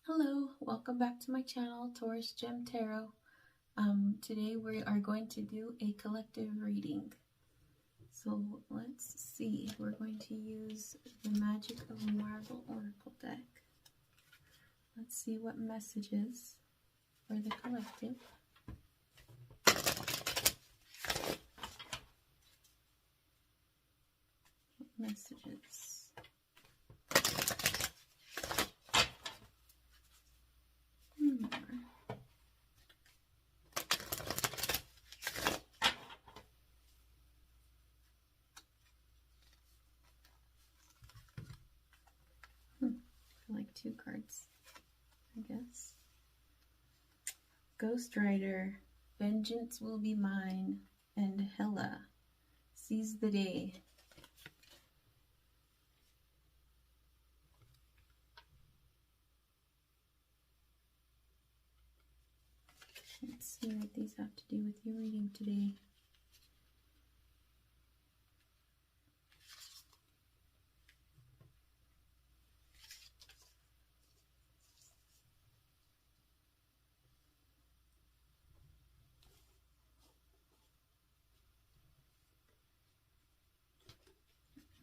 Hello, welcome back to my channel, Taurus Gem Tarot. Today we are going to do a collective reading. So let's see, we're going to use the Magic of Marble Oracle deck. Let's see what messages for the collective. What messages? Like two cards, I guess. Ghost Rider, vengeance will be mine, and Hela, seize the day. Let's see what these have to do with your reading today.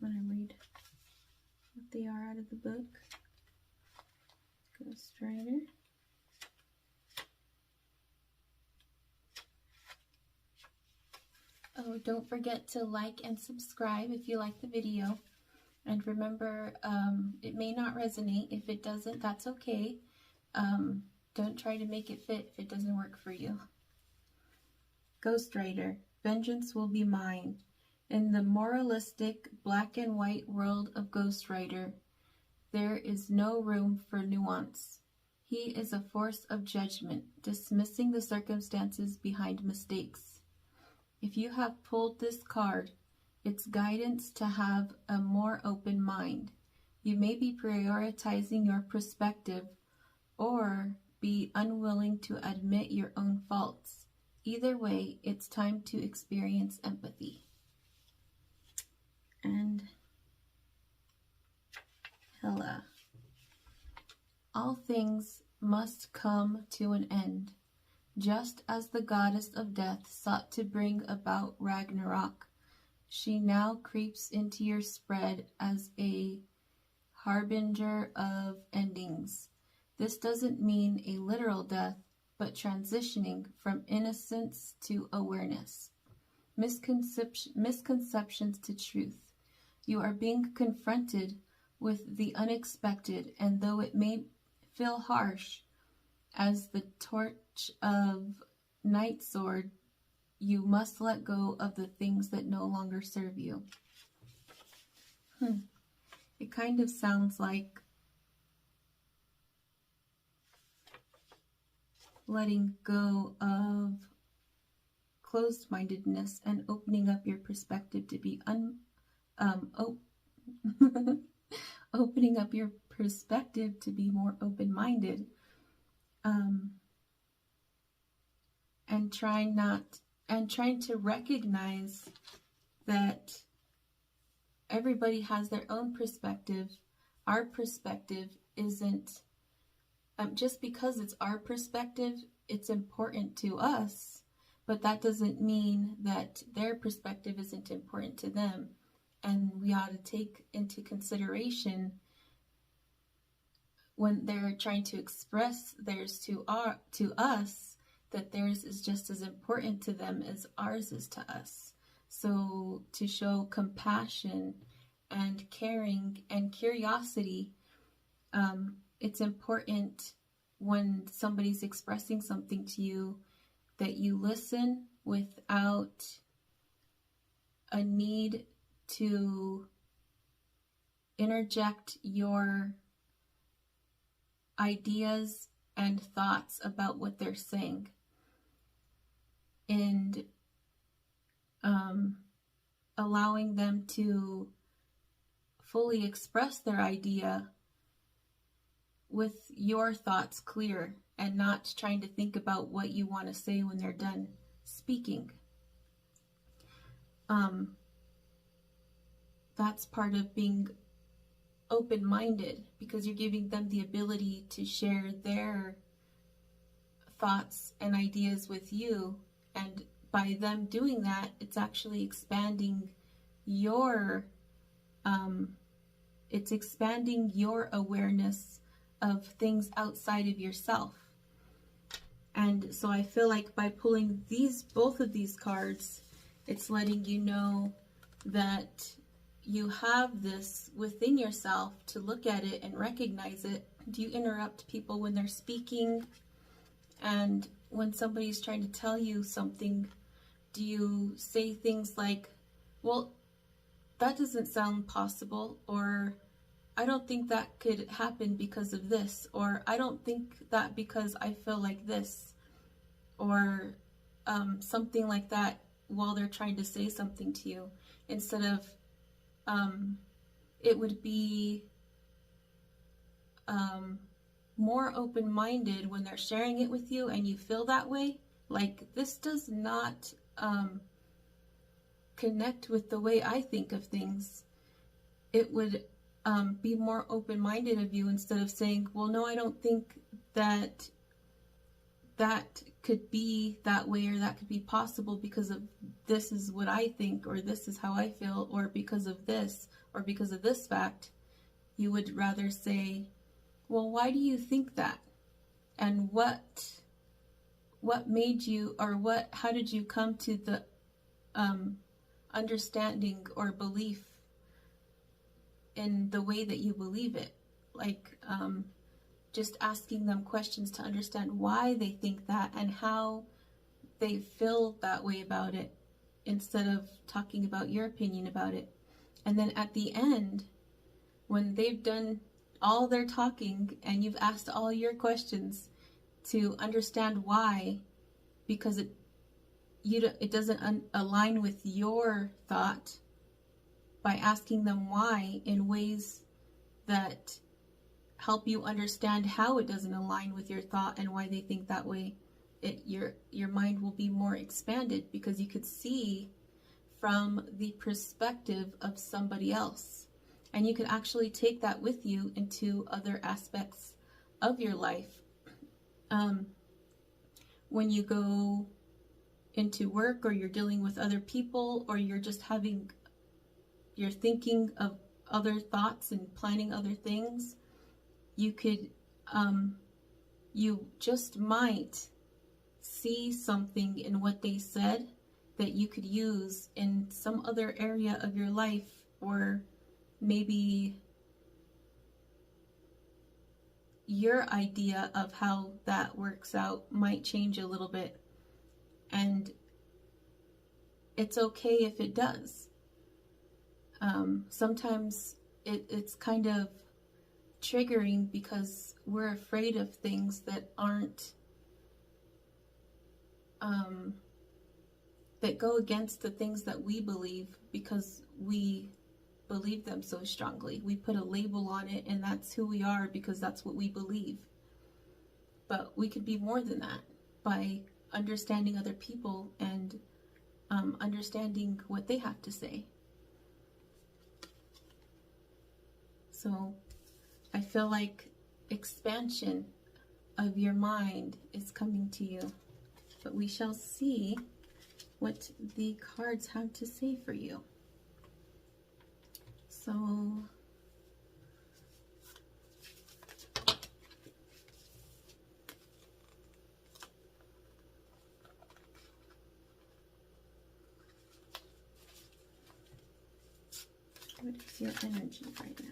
I'm going to read what they are out of the book. Ghost Rider. Oh, don't forget to like and subscribe if you like the video. And remember, it may not resonate. If it doesn't, that's okay. Don't try to make it fit if it doesn't work for you. Ghost Rider, vengeance will be mine. In the moralistic black and white world of Ghost Rider, there is no room for nuance. He is a force of judgment, dismissing the circumstances behind mistakes. If you have pulled this card, it's guidance to have a more open mind. You may be prioritizing your perspective or be unwilling to admit your own faults. Either way, it's time to experience empathy. And Hela. All things must come to an end. Just as the goddess of death sought to bring about Ragnarok, she now creeps into your spread as a harbinger of endings. This doesn't mean a literal death, but transitioning from innocence to awareness. Misconceptions to truth. You are being confronted with the unexpected, and though it may feel harsh, as the torch of Night Sword, you must let go of the things that no longer serve you. It kind of sounds like letting go of closed-mindedness and opening up your perspective to be opening up your perspective to be more open-minded, and trying to recognize that everybody has their own perspective. Our perspective isn't just because it's our perspective, it's important to us, but that doesn't mean that their perspective isn't important to them. And we ought to take into consideration when they're trying to express theirs to us, that theirs is just as important to them as ours is to us. So to show compassion and caring and curiosity, it's important when somebody's expressing something to you that you listen without a need to interject your ideas and thoughts about what they're saying, and allowing them to fully express their idea with your thoughts clear and not trying to think about what you want to say when they're done speaking. That's part of being open-minded, because you're giving them the ability to share their thoughts and ideas with you. And by them doing that, it's actually expanding your awareness of things outside of yourself. And so I feel like by pulling both of these cards, it's letting you know that you have this within yourself to look at it and recognize it. Do you interrupt people when they're speaking? And when somebody's trying to tell you something, do you say things like, well, that doesn't sound possible, or I don't think that could happen because of this, or I don't think that because I feel like this, or something like that, while they're trying to say something to you, instead of it would be more open-minded when they're sharing it with you and you feel that way, like, this does not connect with the way I think of things. It would be more open-minded of you, instead of saying, well, no, I don't think that that could be that way, or that could be possible because of this is what I think, or this is how I feel, or because of this, or because of this fact. You would rather say, well, why do you think that? And what made you, or how did you come to the understanding or belief in the way that you believe it? Like, just asking them questions to understand why they think that and how they feel that way about it, instead of talking about your opinion about it. And then at the end, when they've done all their talking and you've asked all your questions to understand why, because it doesn't align with your thought, by asking them why in ways that help you understand how it doesn't align with your thought and why they think that way, your mind will be more expanded, because you could see from the perspective of somebody else. And you can actually take that with you into other aspects of your life. When you go into work, or you're dealing with other people, or you're thinking of other thoughts and planning other things, you could, you just might see something in what they said that you could use in some other area of your life, or maybe your idea of how that works out might change a little bit. And it's okay if it does. Sometimes it's kind of triggering, because we're afraid of things that aren't, that go against the things that we believe, because we believe them so strongly. We put a label on it, and that's who we are because that's what we believe. But we could be more than that by understanding other people and understanding what they have to say. So I feel like expansion of your mind is coming to you. But we shall see what the cards have to say for you. So what is your energy right now?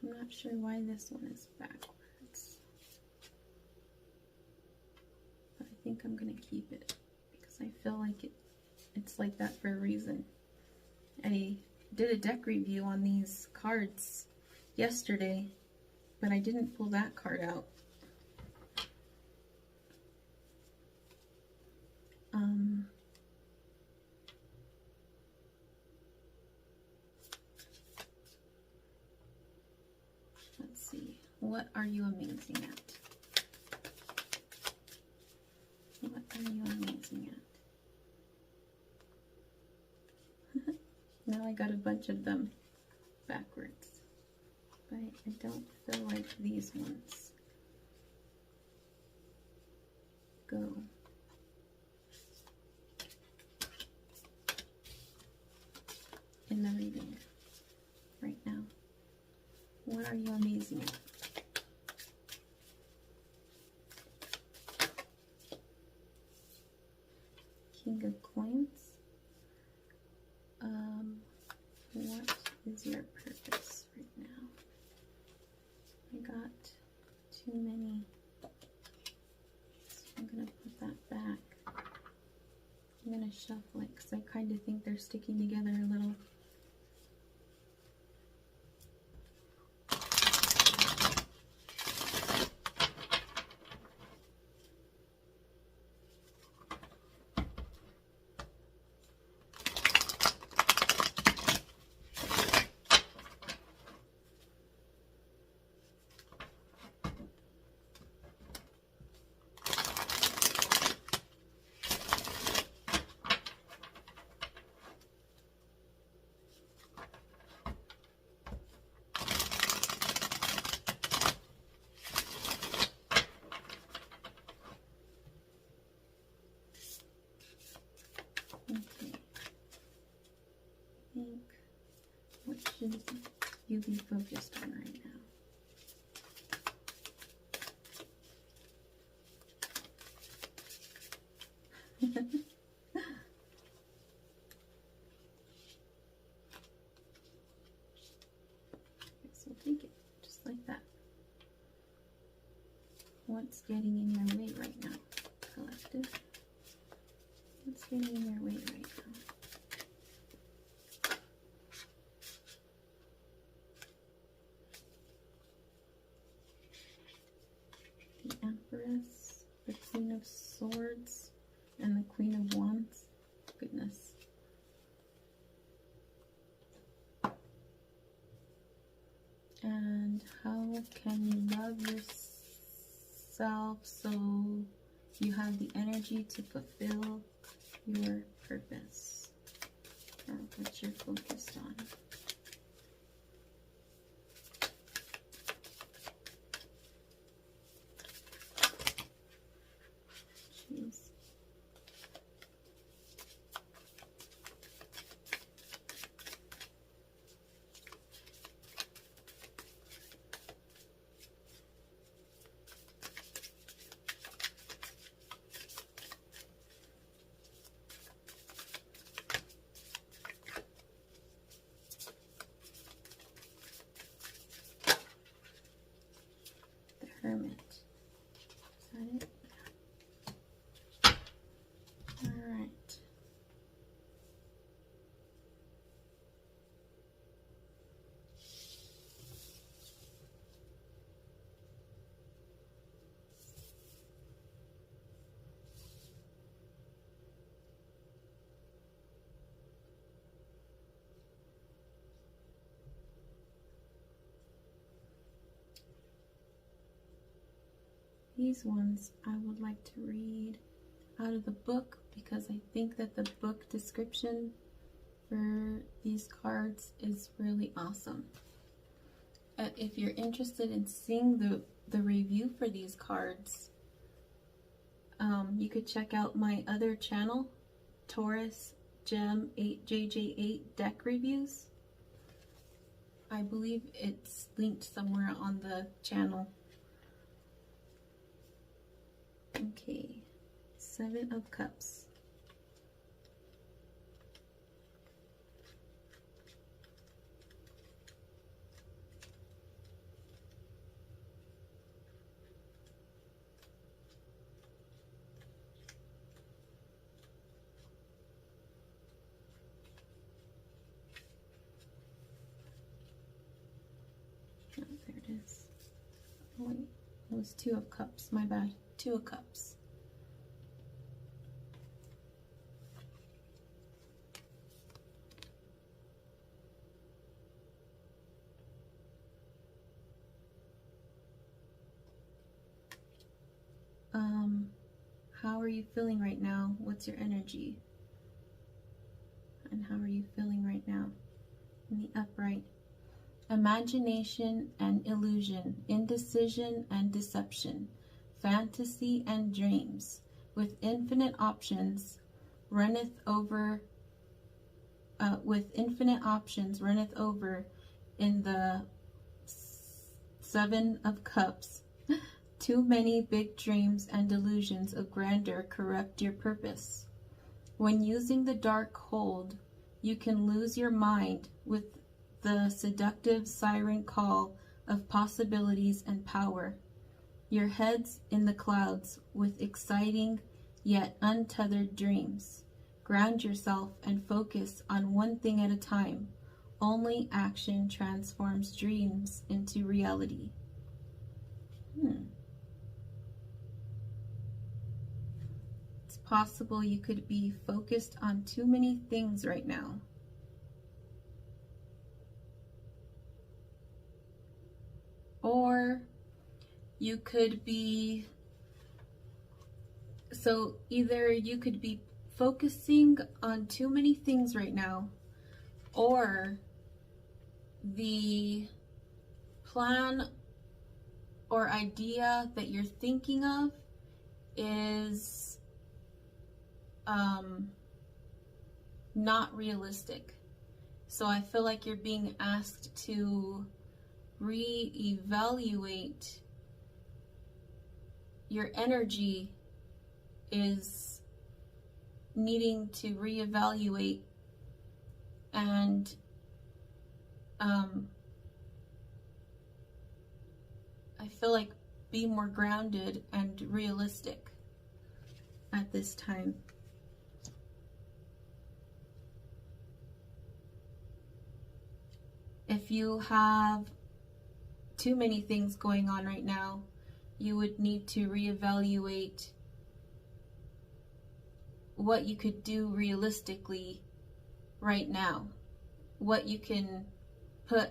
I'm not sure why this one is backwards, but I think I'm going to keep it because I feel like it's like that for a reason. I did a deck review on these cards yesterday, but I didn't pull that card out. What are you amazing at? What are you amazing at? Now I got a bunch of them backwards, but I don't feel like these ones go. In the reading right now. What are you amazing at? King of Coins. What is your purpose right now? I got too many. So I'm going to put that back. I'm going to shuffle it because I kind of think they're sticking together a little. What should you be focused on right now? So take it just like that. What's getting in your way right now, collective? What's getting in your way right now? The Empress, the Queen of Swords, and the Queen of Wands. Goodness. And how can you love yourself so you have the energy to fulfill your purpose? Or what you're focused on. Jeez. Hermit. Is that it? Yeah. All right. These ones I would like to read out of the book because I think that the book description for these cards is really awesome. If you're interested in seeing the review for these cards, you could check out my other channel, Taurus Gem 8JJ8 Deck Reviews. I believe it's linked somewhere on the channel. Okay, 7 of Cups. Oh, there it is. Oh, wait, it was 2 of Cups, my bad. 2 of Cups. How are you feeling right now? What's your energy? And how are you feeling right now? In the upright. Imagination and illusion, indecision and deception, fantasy and dreams, with infinite options, runneth over in the Seven of Cups. Too many big dreams and delusions of grandeur corrupt your purpose. When using the dark hold, you can lose your mind with the seductive siren call of possibilities and power. Your head's in the clouds with exciting yet untethered dreams. Ground yourself and focus on one thing at a time. Only action transforms dreams into reality. It's possible you could be focused on too many things right now. Or you could be, so either you could be focusing on too many things right now, or the plan or idea that you're thinking of is not realistic. So I feel like you're being asked to reevaluate. Your energy is needing to reevaluate and I feel like be more grounded and realistic at this time. If you have too many things going on right now, you would need to reevaluate what you could do realistically right now. What you can put,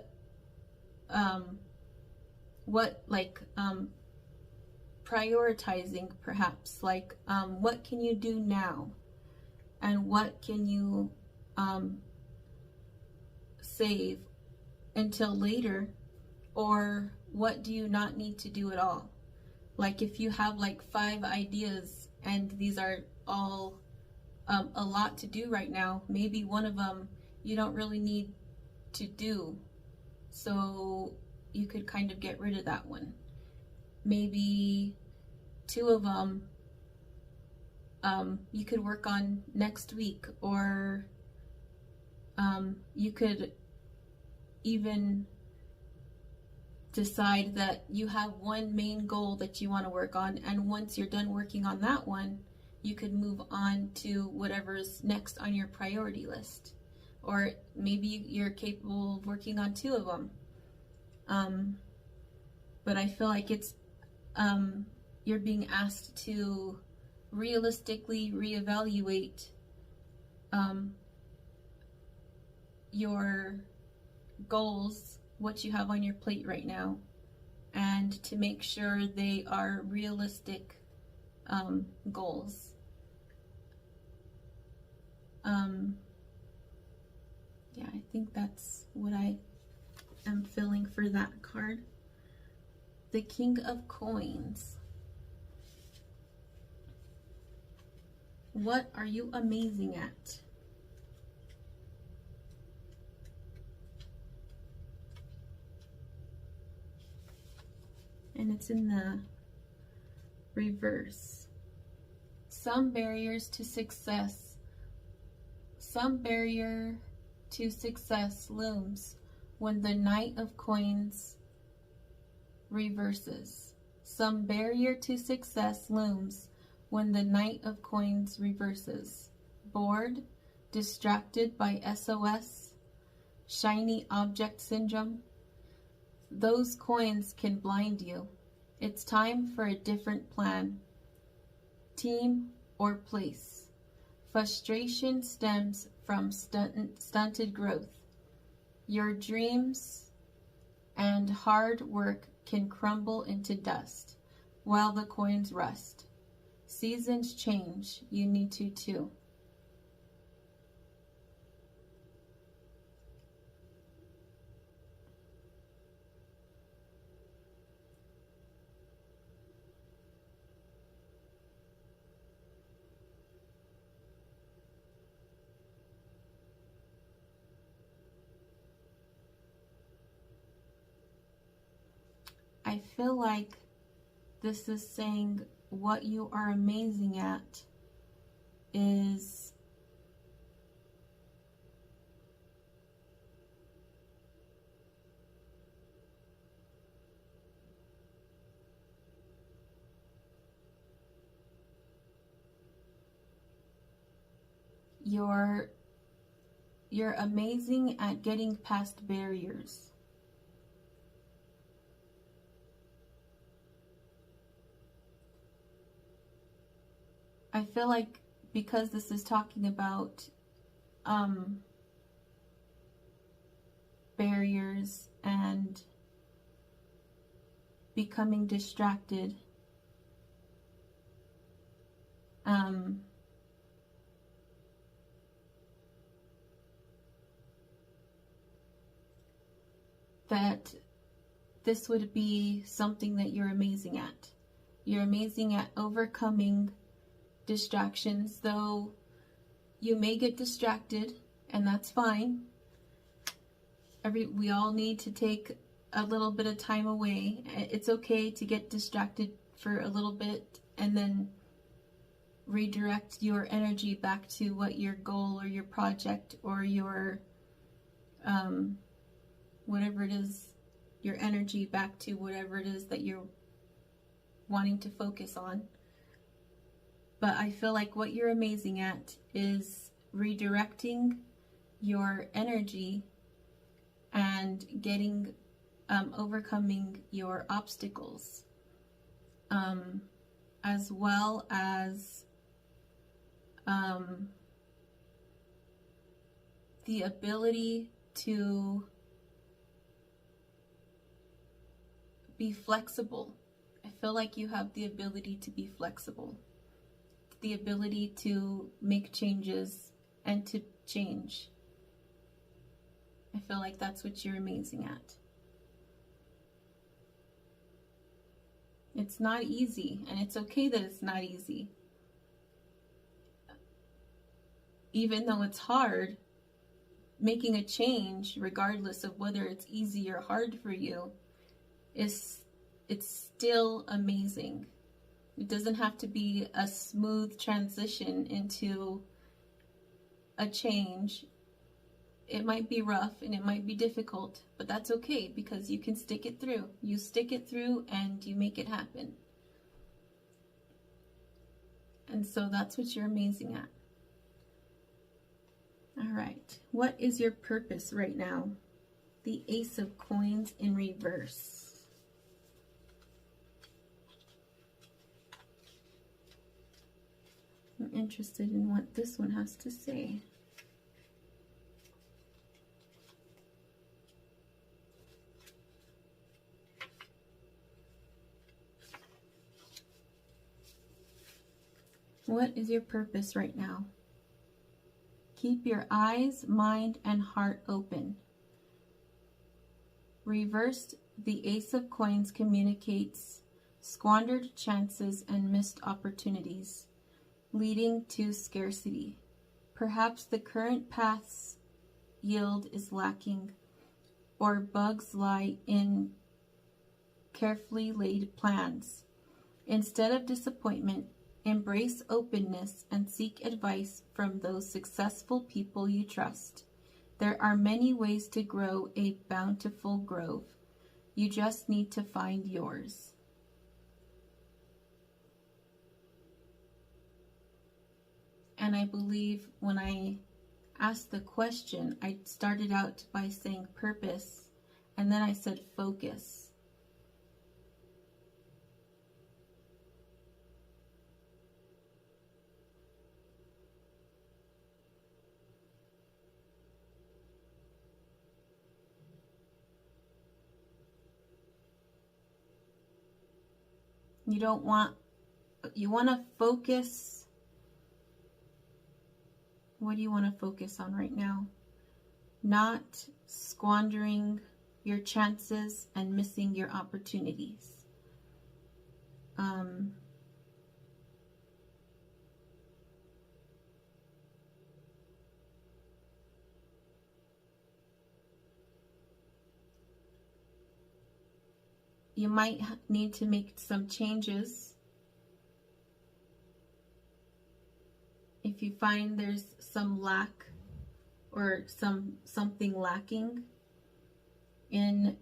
prioritizing perhaps, like what can you do now? And what can you save until later? Or what do you not need to do at all? Like if you have like 5 ideas and these are all a lot to do right now, maybe one of them you don't really need to do, so you could kind of get rid of that one. Maybe 2 of them you could work on next week, or you could even decide that you have one main goal that you want to work on, and once you're done working on that one, you could move on to whatever's next on your priority list. Or maybe you're capable of working on 2 of them. But I feel like it's you're being asked to realistically reevaluate your goals, what you have on your plate right now, and to make sure they are realistic goals. Yeah, I think that's what I am feeling for that card. The King of Coins. What are you amazing at? And it's in the reverse. Some barriers to success. Some barrier to success looms when the Knight of Coins reverses. Some barrier to success looms when the Knight of Coins reverses. Bored, distracted by SOS, shiny object syndrome. Those coins can blind you. It's time for a different plan. Team or place. Frustration stems from stunted growth. Your dreams and hard work can crumble into dust while the coins rust. Seasons change. You need to too. I feel like this is saying what you are amazing at is you're amazing at getting past barriers. I feel like because this is talking about barriers and becoming distracted, that this would be something that you're amazing at. You're amazing at overcoming distractions, though you may get distracted, and that's fine. We all need to take a little bit of time away. It's okay to get distracted for a little bit and then redirect your energy back to what your goal or your project or your whatever it is, your energy back to whatever it is that you're wanting to focus on. But I feel like what you're amazing at is redirecting your energy and getting overcoming your obstacles, as well as the ability to be flexible. I feel like you have the ability to be flexible, the ability to make changes and to change. I feel like that's what you're amazing at. It's not easy, and it's okay that it's not easy. Even though it's hard, making a change, regardless of whether it's easy or hard for you, it's still amazing. It doesn't have to be a smooth transition into a change. It might be rough and it might be difficult, but that's okay because you can stick it through. You stick it through and you make it happen. And so that's what you're amazing at. All right. What is your purpose right now? The Ace of Coins in reverse. I'm interested in what this one has to say. What is your purpose right now? Keep your eyes, mind, and heart open. Reversed, the Ace of Coins communicates squandered chances and missed opportunities, leading to scarcity. Perhaps the current path's yield is lacking, or bugs lie in carefully laid plans. Instead of disappointment, embrace openness and seek advice from those successful people you trust. There are many ways to grow a bountiful grove. You just need to find yours. And I believe when I asked the question, I started out by saying purpose, and then I said focus. You don't want you want to focus. What do you want to focus on right now? Not squandering your chances and missing your opportunities. You might need to make some changes if you find there's some lack or something lacking in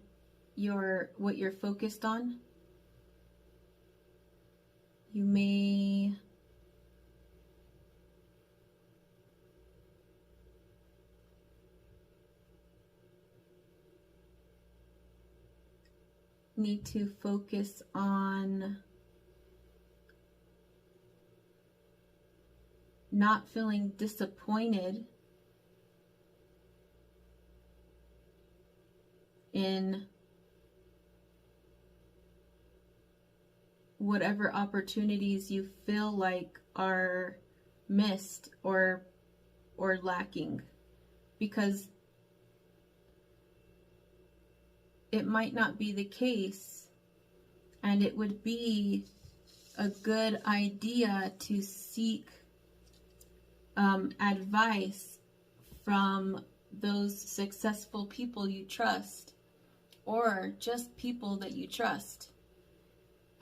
what you're focused on. You may need to focus on not feeling disappointed in whatever opportunities you feel like are missed or lacking, because it might not be the case, and it would be a good idea to seek advice from those successful people you trust, or just people that you trust,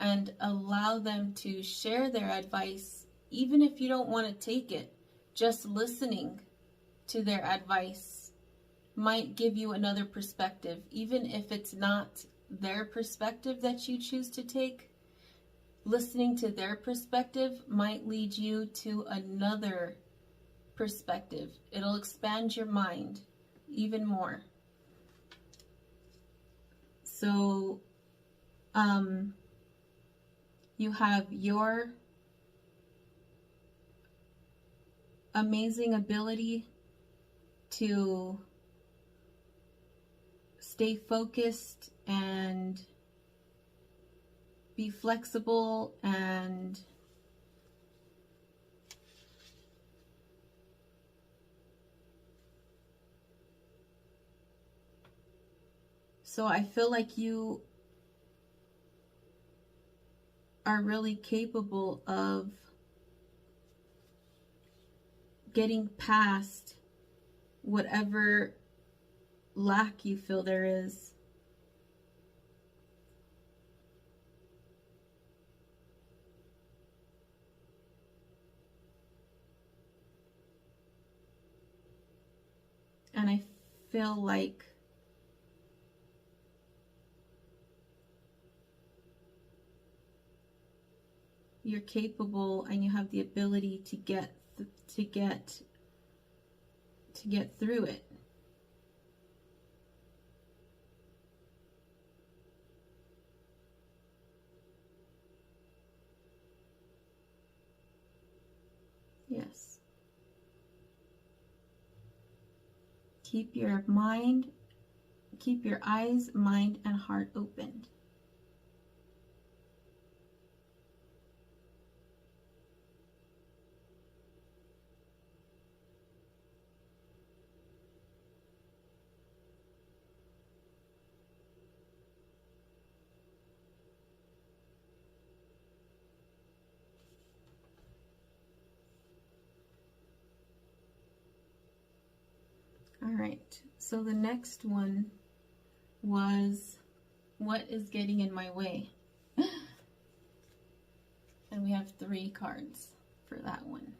and allow them to share their advice. Even if you don't want to take it, just listening to their advice might give you another perspective. Even if it's not their perspective that you choose to take, listening to their perspective might lead you to another perspective. It'll expand your mind even more. So you have your amazing ability to stay focused and be flexible, and so I feel like you are really capable of getting past whatever lack you feel there is. And I feel like you're capable and you have the ability to get through it. Yes. Keep your eyes, mind, and heart opened. All right, so the next one was, what is getting in my way? And we have 3 cards for that one.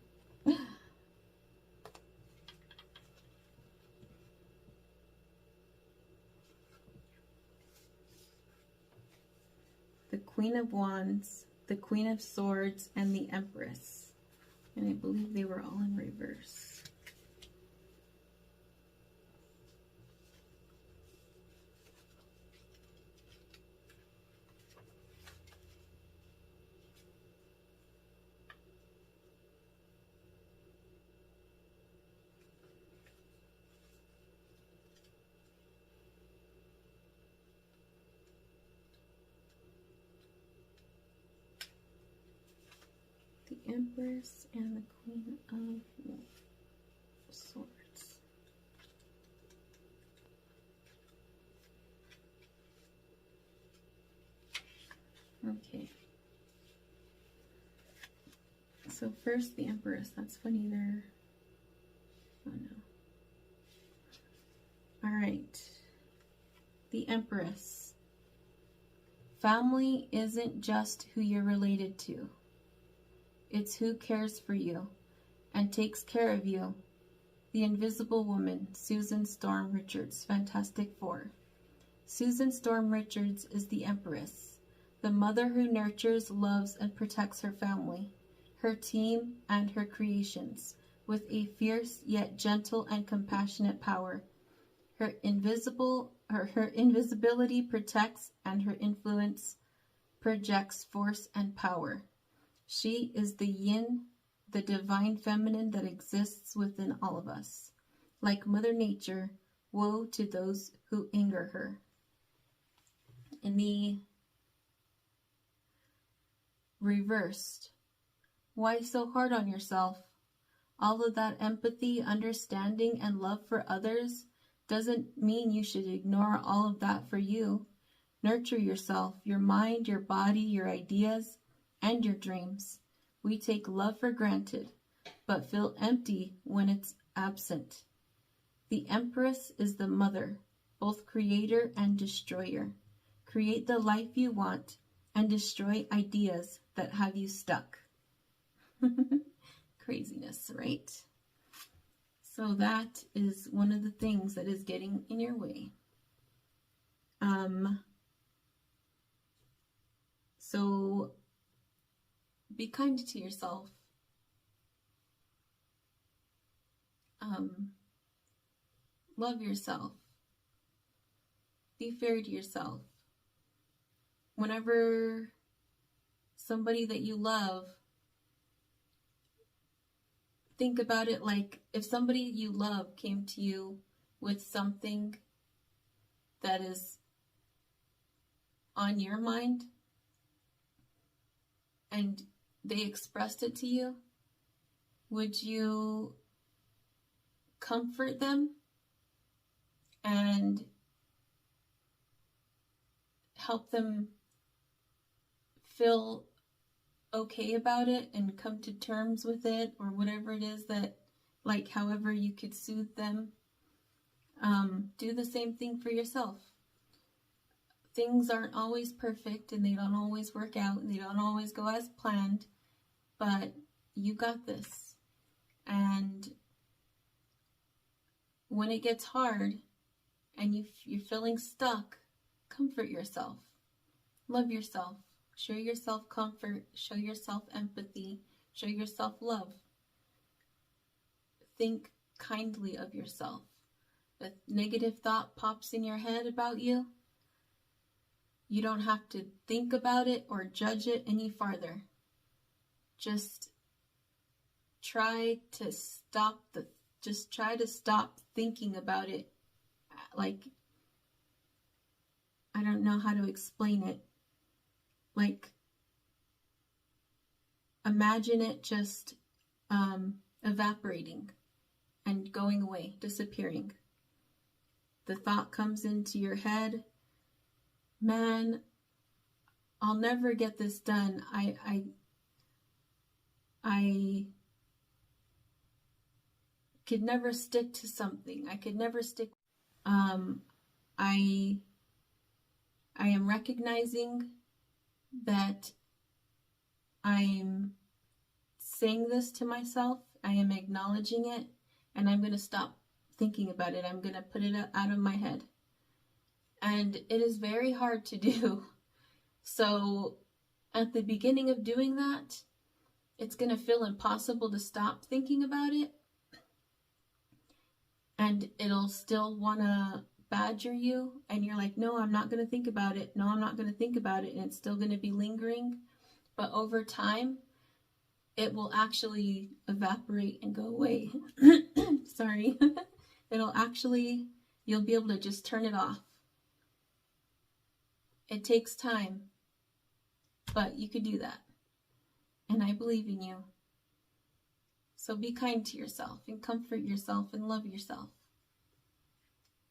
The Queen of Wands, the Queen of Swords, and the Empress. And I believe they were all in reverse. Empress and the Queen of Swords. Okay. So first the Empress. That's funny there. Oh no. Alright. The Empress. Family isn't just who you're related to. It's who cares for you and takes care of you. The Invisible Woman, Susan Storm Richards, Fantastic Four. Susan Storm Richards is the Empress, the mother who nurtures, loves, and protects her family, her team, and her creations, with a fierce yet gentle and compassionate power. Her invisibility protects, and her influence projects force and power. She is the yin, the divine feminine that exists within all of us. Like Mother Nature, woe to those who anger her. In the reversed, why so hard on yourself? All of that empathy, understanding, and love for others doesn't mean you should ignore all of that for you. Nurture yourself, your mind, your body, your ideas, and your dreams. We take love for granted, but feel empty when it's absent. The Empress is the mother, both creator and destroyer. Create the life you want and destroy ideas that have you stuck. Craziness, right? So that is one of the things that is getting in your way. So be kind to yourself. Love yourself. Be fair to yourself. Whenever somebody that you love, think about it like if somebody you love came to you with something that is on your mind and they expressed it to you, would you comfort them and help them feel okay about it and come to terms with it, or whatever it is that, like, however you could soothe them? Do the same thing for yourself. Things aren't always perfect and they don't always work out and they don't always go as planned, but you got this. And when it gets hard and you're feeling stuck, comfort yourself. Love yourself. Show yourself comfort. Show yourself empathy. Show yourself love. Think kindly of yourself. If a negative thought pops in your head about you, you don't have to think about it or judge it any farther. Just try to stop thinking about it. Like, I don't know how to explain it. Like, imagine it just evaporating and going away, disappearing. The thought comes into your head, man, I'll never get this done. I could never stick to something. I could never stick. I am recognizing that I'm saying this to myself. I am acknowledging it, and I'm going to stop thinking about it. I'm going to put it out of my head. And it is very hard to do. So at the beginning of doing that, it's going to feel impossible to stop thinking about it. And it'll still want to badger you. And you're like, no, I'm not going to think about it. No, I'm not going to think about it. And it's still going to be lingering. But over time, it will actually evaporate and go away. Sorry. You'll be able to just turn it off. It takes time, but you could do that. And I believe in you. So be kind to yourself and comfort yourself and love yourself.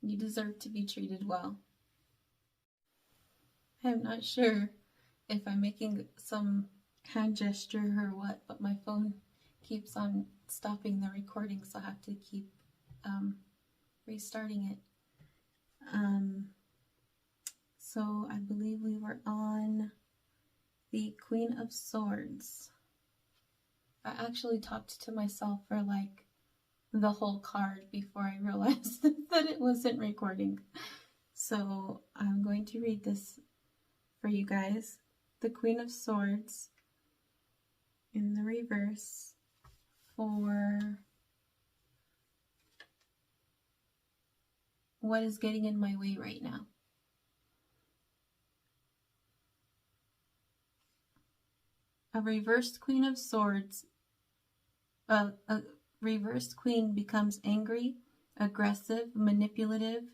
You deserve to be treated well. I'm not sure if I'm making some hand gesture or what, but my phone keeps on stopping the recording, so I have to keep restarting it. So I believe we were on the Queen of Swords. I actually talked to myself for like the whole card before I realized that it wasn't recording. So I'm going to read this for you guys. The Queen of Swords in the reverse for what is getting in my way right now. A reversed Queen of Swords, a reversed queen becomes angry, aggressive, manipulative,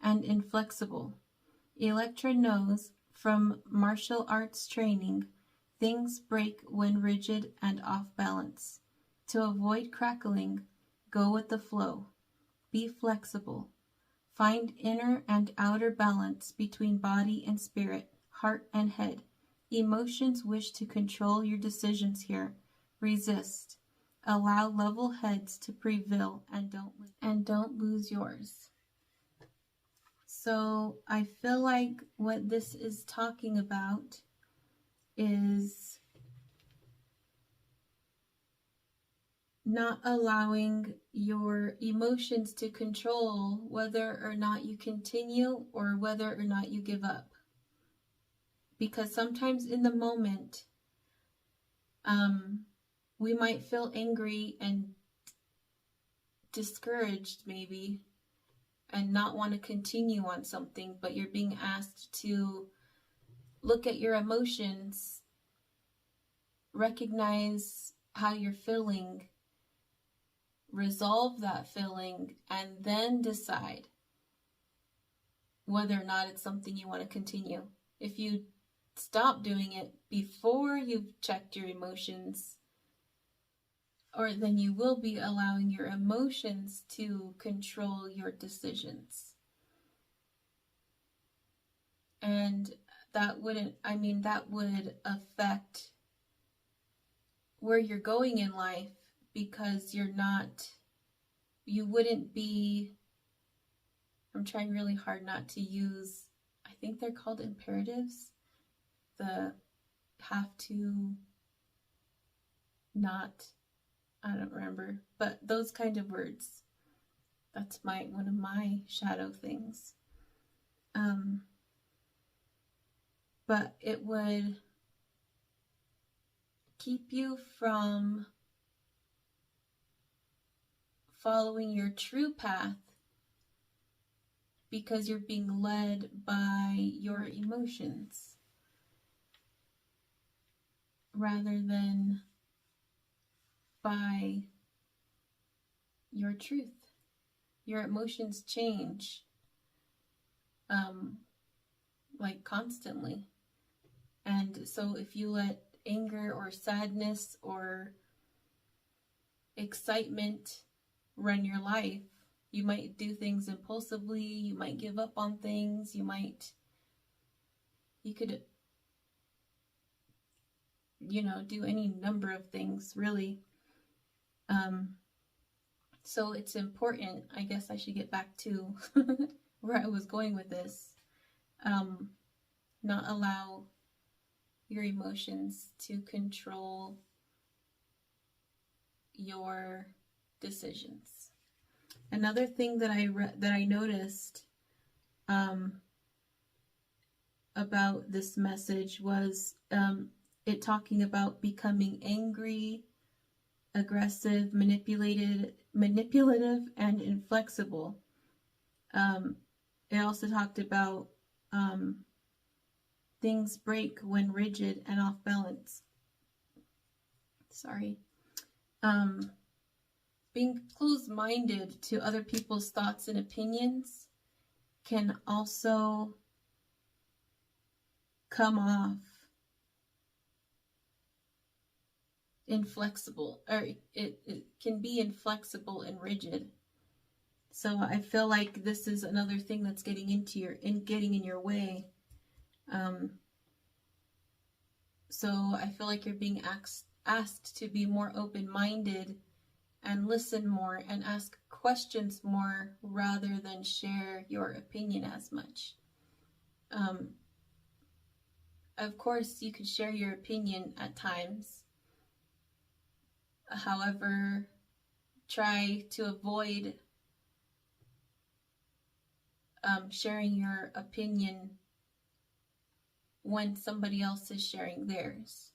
and inflexible. Electra knows from martial arts training, things break when rigid and off balance. To avoid crackling, go with the flow. Be flexible. Find inner and outer balance between body and spirit, heart and head. Emotions wish to control your decisions here. Resist. Allow level heads to prevail and don't lose yours. So I feel like what this is talking about is not allowing your emotions to control whether or not you continue or whether or not you give up. Because sometimes in the moment, we might feel angry and discouraged maybe and not want to continue on something, but you're being asked to look at your emotions, recognize how you're feeling, resolve that feeling, and then decide whether or not it's something you want to continue. If you stop doing it before you've checked your emotions, or then you will be allowing your emotions to control your decisions. And that would affect where you're going in life, because you wouldn't be, I'm trying really hard not to use, I think they're called imperatives, the have to, not, I don't remember, but those kind of words. That's one of my shadow things. But it would keep you from following your true path because you're being led by your emotions rather than by your truth. Your emotions change like constantly. And so if you let anger or sadness or excitement run your life, you might do things impulsively, you might give up on things, you could do any number of things, really. So it's important, I guess I should get back to where I was going with this. Not allow your emotions to control your decisions. Another thing that I noticed about this message was it talking about becoming angry, aggressive, manipulative, and inflexible. It also talked about things break when rigid and off balance. Sorry. Being closed-minded to other people's thoughts and opinions can also come off inflexible, or it can be inflexible and rigid. So I feel like this is another thing that's getting in your way. So I feel like you're being asked to be more open-minded and listen more and ask questions more rather than share your opinion as much. Of course, you could share your opinion at times. However, try to avoid sharing your opinion when somebody else is sharing theirs.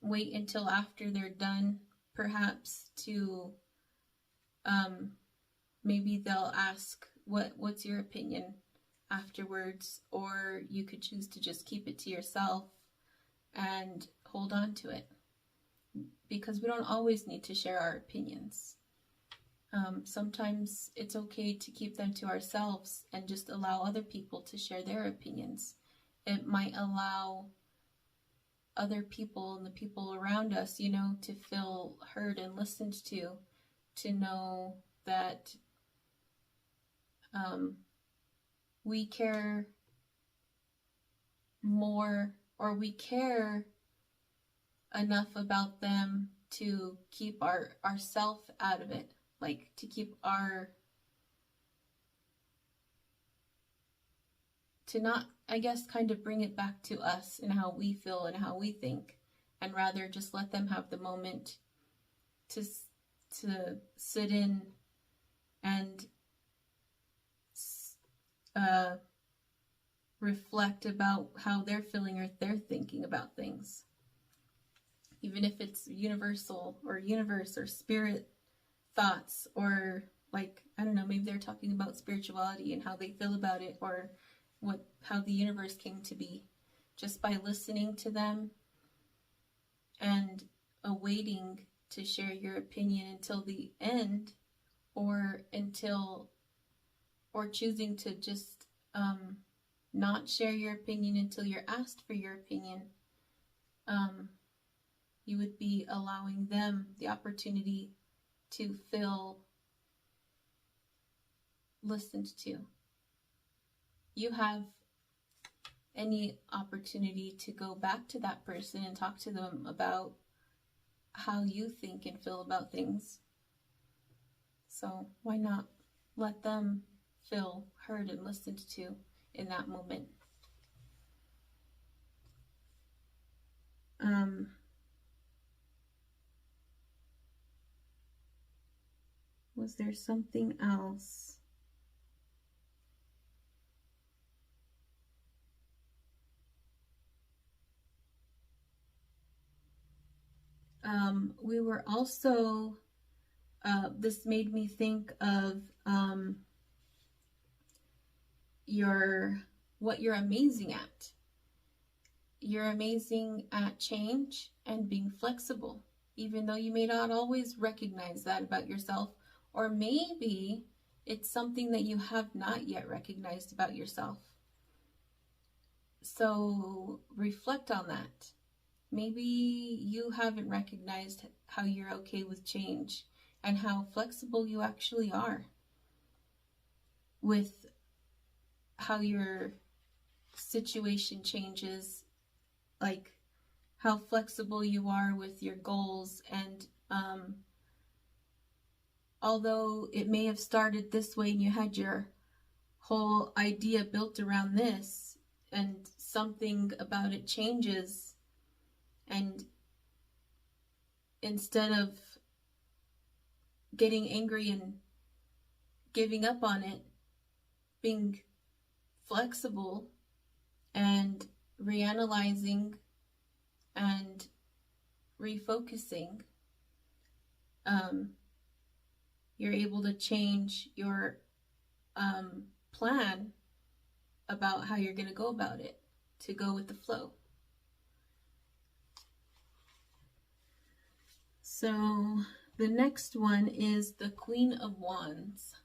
Wait until after they're done, perhaps, to maybe they'll ask, what's your opinion afterwards, or you could choose to just keep it to yourself and hold on to it, because we don't always need to share our opinions. Sometimes it's okay to keep them to ourselves and just allow other people to share their opinions. It might allow other people and the people around us, to feel heard and listened to know that we care more, or we care enough about them to keep ourself out of it, like to keep to not, I guess, kind of bring it back to us and how we feel and how we think, and rather just let them have the moment to sit in and reflect about how they're feeling or they're thinking about things. Even if it's universal or universe or spirit thoughts, or like, I don't know, maybe they're talking about spirituality and how they feel about it, or how the universe came to be. Just by listening to them and awaiting to share your opinion until the end, or choosing to just not share your opinion until you're asked for your opinion, you would be allowing them the opportunity to feel listened to. You have any opportunity to go back to that person and talk to them about how you think and feel about things. So why not let them feel heard and listened to in that moment? Was there something else? We were also, this made me think of what you're amazing at. You're amazing at change and being flexible, even though you may not always recognize that about yourself, or maybe it's something that you have not yet recognized about yourself. So reflect on that. Maybe you haven't recognized how you're okay with change and how flexible you actually are with how your situation changes, like how flexible you are with your goals. And although it may have started this way and you had your whole idea built around this, and something about it changes, and instead of getting angry and giving up on it, being flexible and reanalyzing and refocusing, you're able to change your plan about how you're going to go about it to go with the flow. So the next one is the Queen of Wands.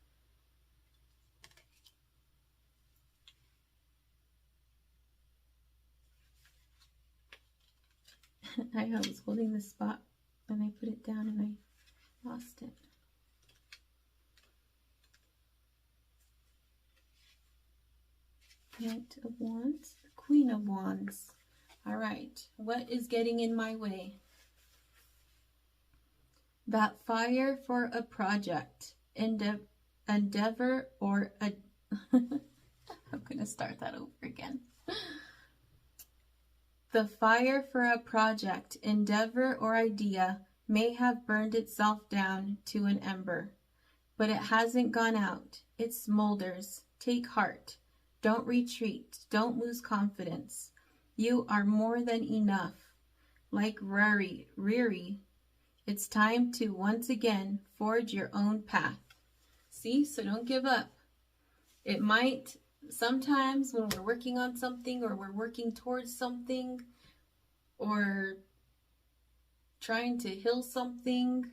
I was holding this spot and I put it down and I lost it. Knight of Wands, Queen of Wands. All right, what is getting in my way? That fire for a project, endeavor, or a... I'm going to start that over again. The fire for a project, endeavor, or idea may have burned itself down to an ember, but it hasn't gone out. It smolders. Take heart. Don't retreat. Don't lose confidence. You are more than enough. Like Riri, it's time to once again forge your own path. See? So don't give up. It might, sometimes when we're working on something or we're working towards something or trying to heal something,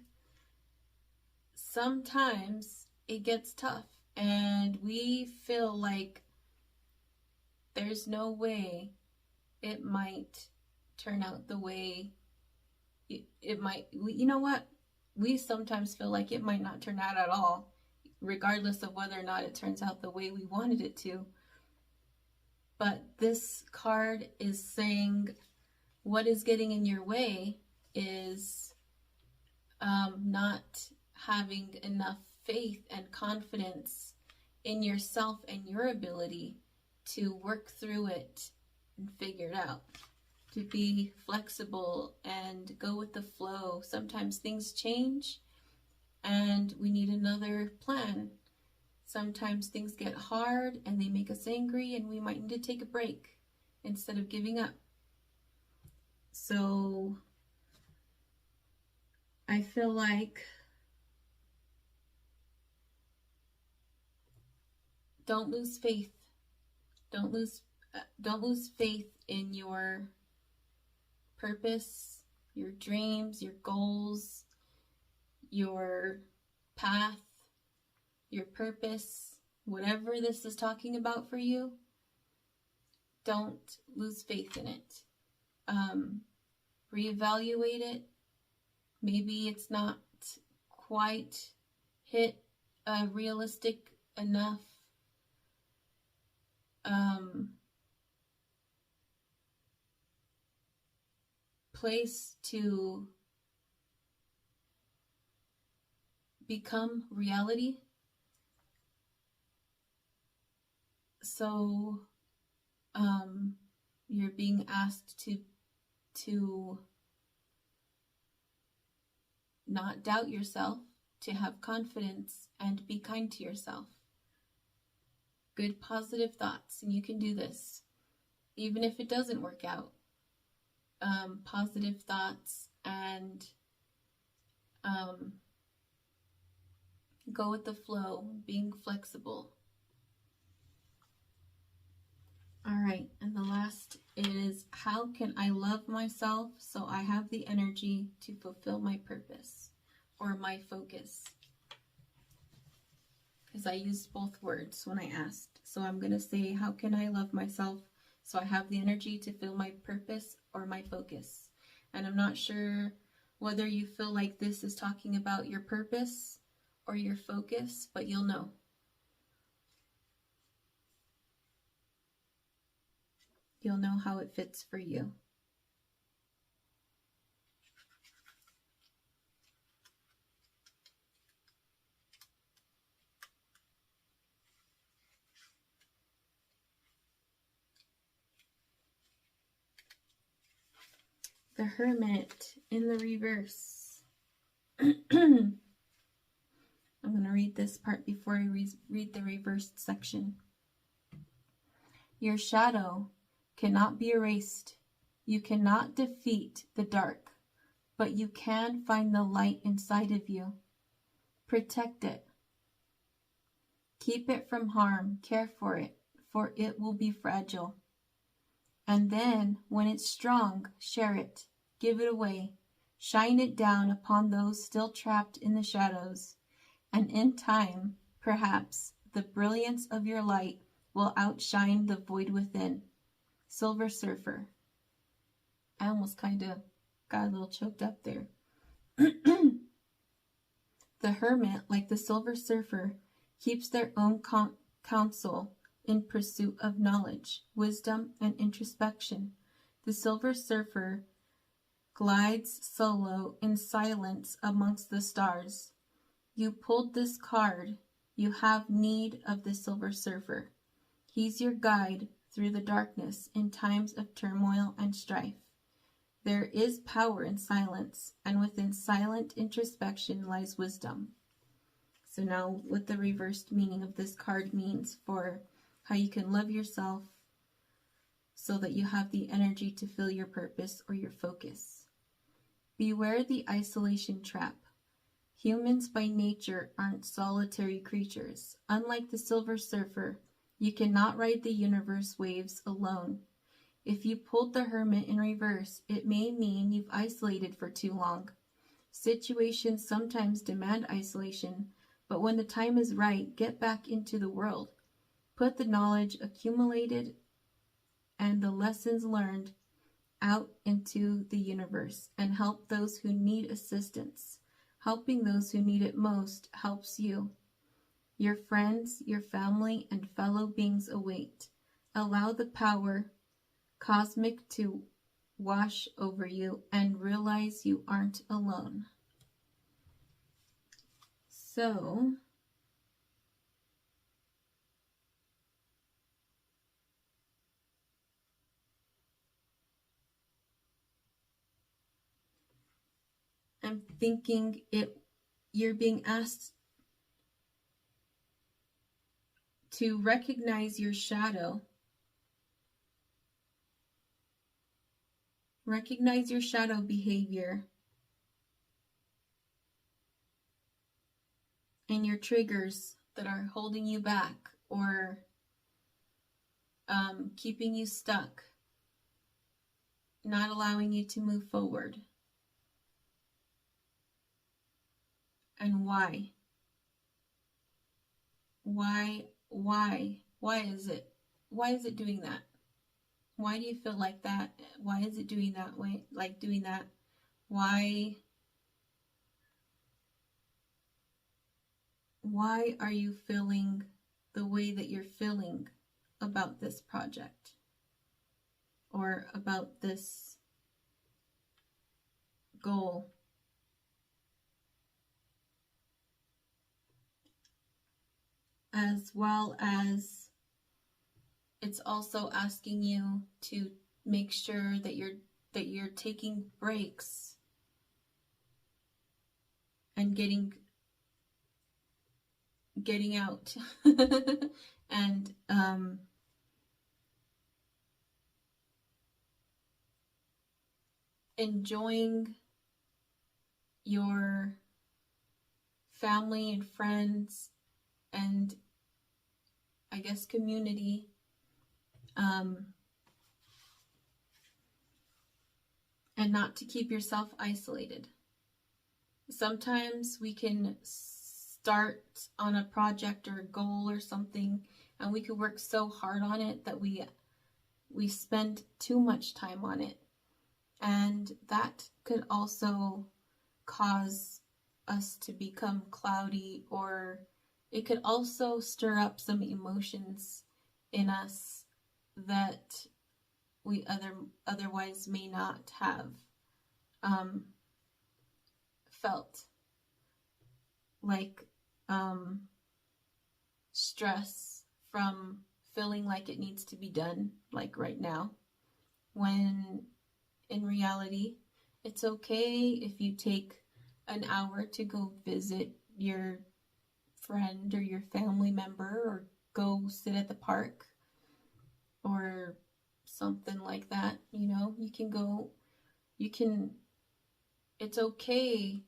sometimes it gets tough and we feel like there's no way it might turn out the way it might. You know what? We sometimes feel like it might not turn out at all, regardless of whether or not it turns out the way we wanted it to. But this card is saying what is getting in your way is not having enough faith and confidence in yourself and your ability to work through it and figure it out, to be flexible and go with the flow. Sometimes things change and we need another plan. Sometimes things get hard and they make us angry and we might need to take a break instead of giving up. So I feel like don't lose faith. Don't lose faith in your purpose, your dreams, your goals, your path, your purpose, whatever this is talking about for you. Don't lose faith in it. Reevaluate it. Maybe it's not quite hit realistic enough. Place to become reality. So you're being asked to not doubt yourself, to have confidence and be kind to yourself. Good positive thoughts, and you can do this even if it doesn't work out. Positive thoughts and go with the flow, being flexible. All right, and the last is, how can I love myself so I have the energy to fulfill my purpose or my focus? Because I used both words when I asked. So I'm going to say, how can I love myself so I have the energy to fulfill my purpose or my focus? And I'm not sure whether you feel like this is talking about your purpose or your focus, but you'll know. You'll know how it fits for you. The Hermit in the reverse. I'm going to read this part before I read the reversed section. Your shadow cannot be erased. You cannot defeat the dark, but you can find the light inside of you. Protect it. Keep it from harm. Care for it will be fragile. And then, when it's strong, share it. Give it away. Shine it down upon those still trapped in the shadows. And in time, perhaps, the brilliance of your light will outshine the void within. Silver Surfer. I almost kind of Got a little choked up there. The hermit, like the Silver Surfer, keeps their own counsel in pursuit of knowledge, wisdom, and introspection. The Silver Surfer glides solo in silence amongst the stars. You pulled this card. You have need of the Silver Surfer. He's your guide through the darkness in times of turmoil and strife. There is power in silence, and within silent introspection lies wisdom. So now what the reversed meaning of this card means for how you can love yourself so that you have the energy to fill your purpose or your focus. Beware the isolation trap. Humans by nature aren't solitary creatures. Unlike the Silver Surfer, you cannot ride the universe waves alone. If you pulled the Hermit in reverse, it may mean you've isolated for too long. Situations sometimes demand isolation, but when the time is right, get back into the world. Put the knowledge accumulated and the lessons learned out into the universe and help those who need assistance. Helping those who need it most helps you. Your friends, your family, and fellow beings await. Allow the power cosmic to wash over you and realize you aren't alone. So, I'm thinking you're being asked to recognize your shadow. Recognize your shadow behavior and your triggers that are holding you back or keeping you stuck, not allowing you to move forward. And why? Why is it? Why is it doing that? Why do you feel like that? Why is it doing that way? Like doing that? Why are you feeling the way that you're feeling about this project or about this goal? As well as it's also asking you to make sure that you're taking breaks and getting out and enjoying your family and friends and I guess community, and not to keep yourself isolated. Sometimes we can start on a project or a goal or something, and we could work so hard on it that we spend too much time on it, and that could also cause us to become cloudy, or it could also stir up some emotions in us that we otherwise may not have felt, like stress from feeling like it needs to be done, like right now, when in reality it's okay if you take an hour to go visit your friend or your family member, or go sit at the park or something like that. You know, it's okay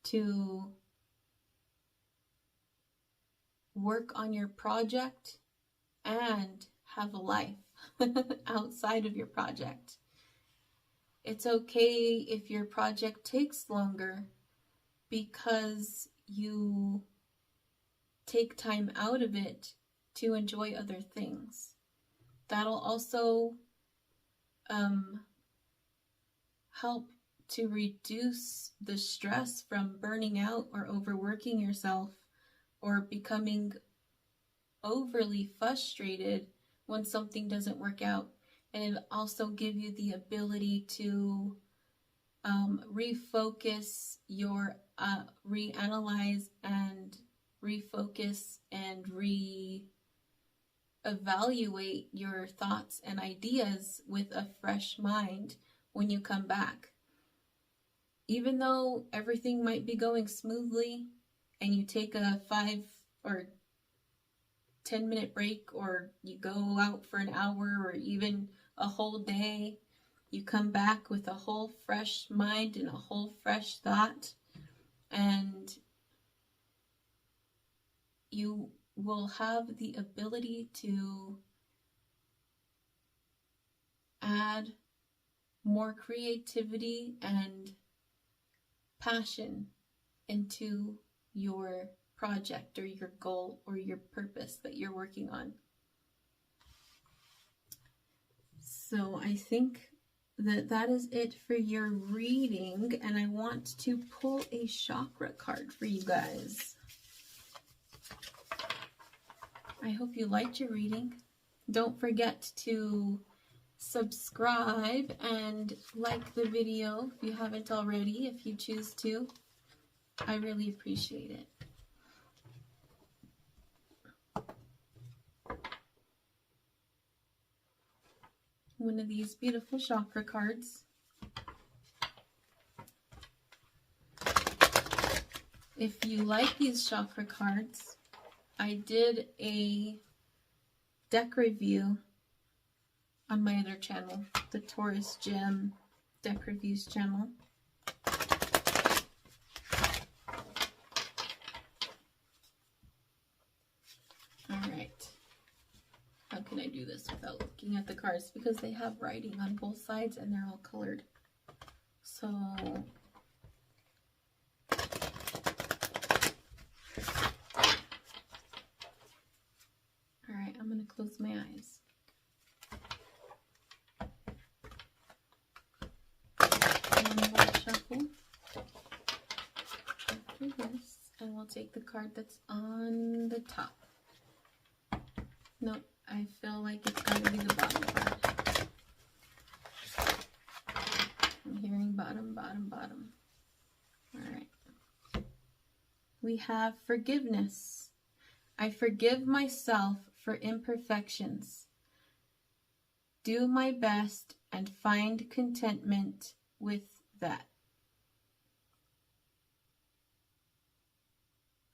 to work on your project and have a life outside of your project. It's okay if your project takes longer because you take time out of it to enjoy other things. That'll also help to reduce the stress from burning out or overworking yourself or becoming overly frustrated when something doesn't work out. And it also give you the ability to refocus your, reanalyze and refocus and evaluate your thoughts and ideas with a fresh mind when you come back. Even though everything might be going smoothly and you take a 5 or 10-minute break, or you go out for an hour or even a whole day, you come back with a whole fresh mind and a whole fresh thought, and you will have the ability to add more creativity and passion into your project or your goal or your purpose that you're working on. So I think that is it for your reading, and I want to pull a chakra card for you guys. I hope you liked your reading. Don't forget to subscribe and like the video if you haven't already, if you choose to. I really appreciate it. One of these beautiful chakra cards. If you like these chakra cards, I did a deck review on my other channel, the Taurus Gem Deck Reviews channel. Alright. How can I do this without looking at the cards? Because they have writing on both sides and they're all colored. So, alright, I'm going to close my eyes. And we'll shuffle after this, and we'll take the card that's on the top. Nope, I feel like it's got to be the bottom card. I'm hearing bottom, bottom, bottom. Alright. We have forgiveness. I forgive myself for imperfections. Do my best and find contentment with that.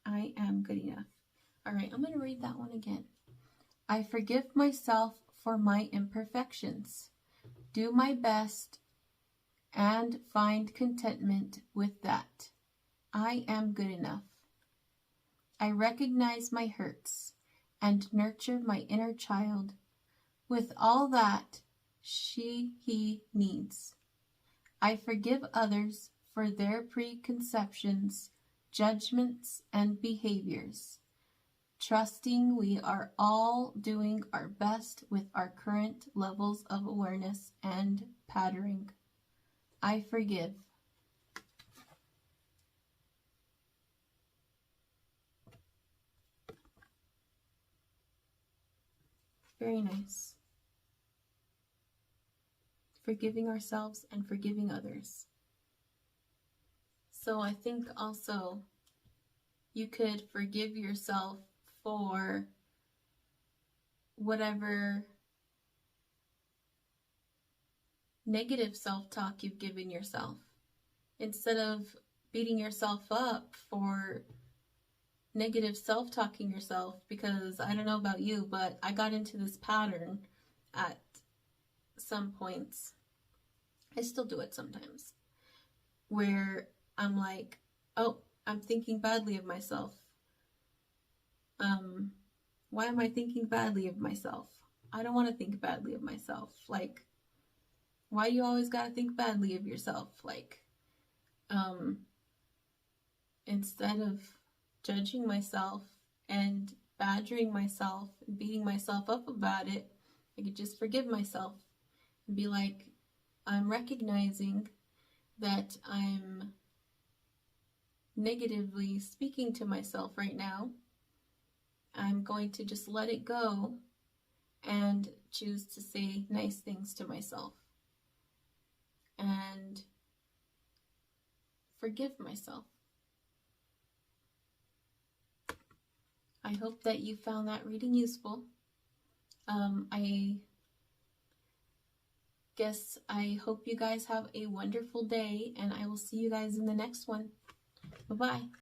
I am good enough. Alright, I'm going to read that one again. I forgive myself for my imperfections. Do my best and find contentment with that. I am good enough. I recognize my hurts and nurture my inner child with all that he needs. I forgive others for their preconceptions, judgments, and behaviors, trusting we are all doing our best with our current levels of awareness and patterning. I forgive. Very nice. Forgiving ourselves and forgiving others. So I think also you could forgive yourself for whatever negative self-talk you've given yourself. Instead of beating yourself up for negative self-talking yourself, because I don't know about you, but I got into this pattern at some points. I still do it sometimes, where I'm like, oh, I'm thinking badly of myself. Why am I thinking badly of myself? I don't want to think badly of myself. Like, why do you always got to think badly of yourself? Like, instead of judging myself and badgering myself and beating myself up about it, I could just forgive myself and be like, I'm recognizing that I'm negatively speaking to myself right now, I'm going to just let it go and choose to say nice things to myself and forgive myself. I hope that you found that reading useful. I guess I hope you guys have a wonderful day, and I will see you guys in the next one. Bye-bye.